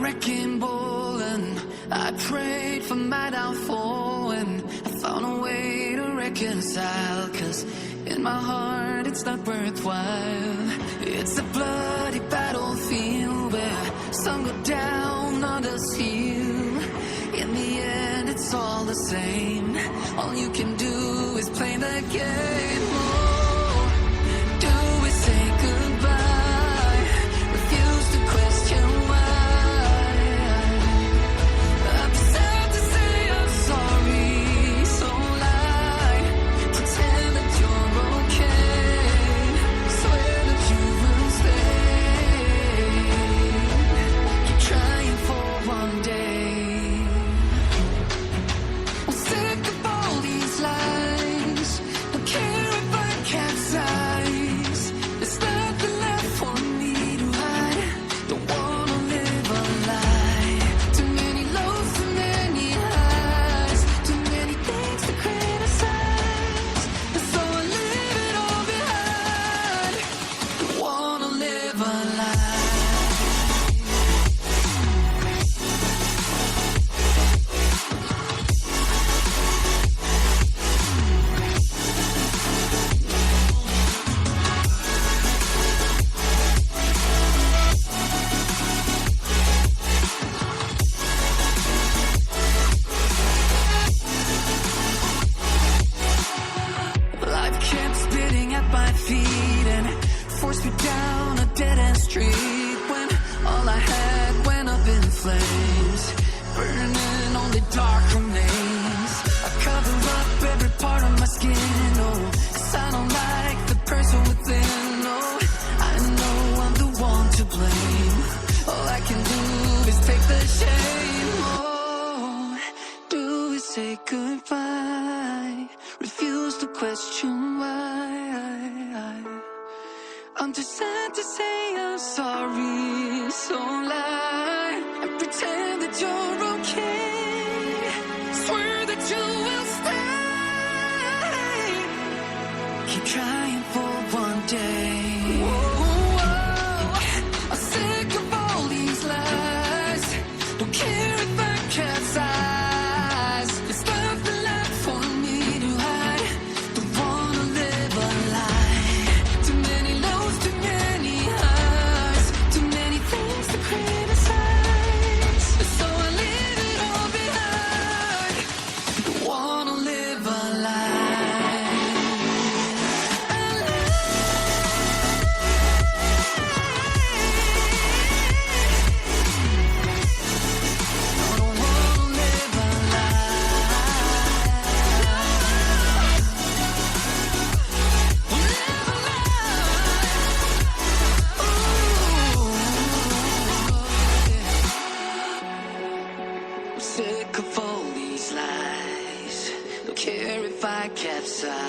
wrecking ball, and I prayed for my downfall, and I found a way to reconcile, 'cause in my heart it's not worthwhile. It's a bloody battlefield where some go down, others heal. In the end it's all the same. All you can do is play the game. Oh, do we say goodbye? Refuse to question why. I'm sad to say I'm sorry, so lie. Pretend that you're okay. Swear that you will stay. Keep trying for one day. I'm sick of all these lies. Don't care if I capsize. There's nothing left for me to hide. Don't wanna live a lie. Too many lows, too many highs. Too many things to criticize. And so I leave it all behind. Don't wanna live a lie. Life kept spitting at my feet and forced me down a dead-end street, when all I had went up in flames, burning only dark remains. I cover up every part of my skin, oh, 'cause I don't like the person within. Oh, I know I'm the one to blame. All I can do is take the shame. Oh, do we say goodbye? Refuse to question why. I'm too sad to say I'm sorry, so lie and pretend that you're okay. Swear that you will stay. Keep trying for one day. Whoa, I'm sick of all these lies. Don't care if I capsize. There's nothing left for me to hide. Don't wanna live a lie. Too many lows, too many highs. Too many things to criticize. So I leave it all behind. Don't wanna live a lie. A lie. I don't wanna live a lie. Live a lie. Ooh. I'm sick of all these lies. Don't care if I capsize.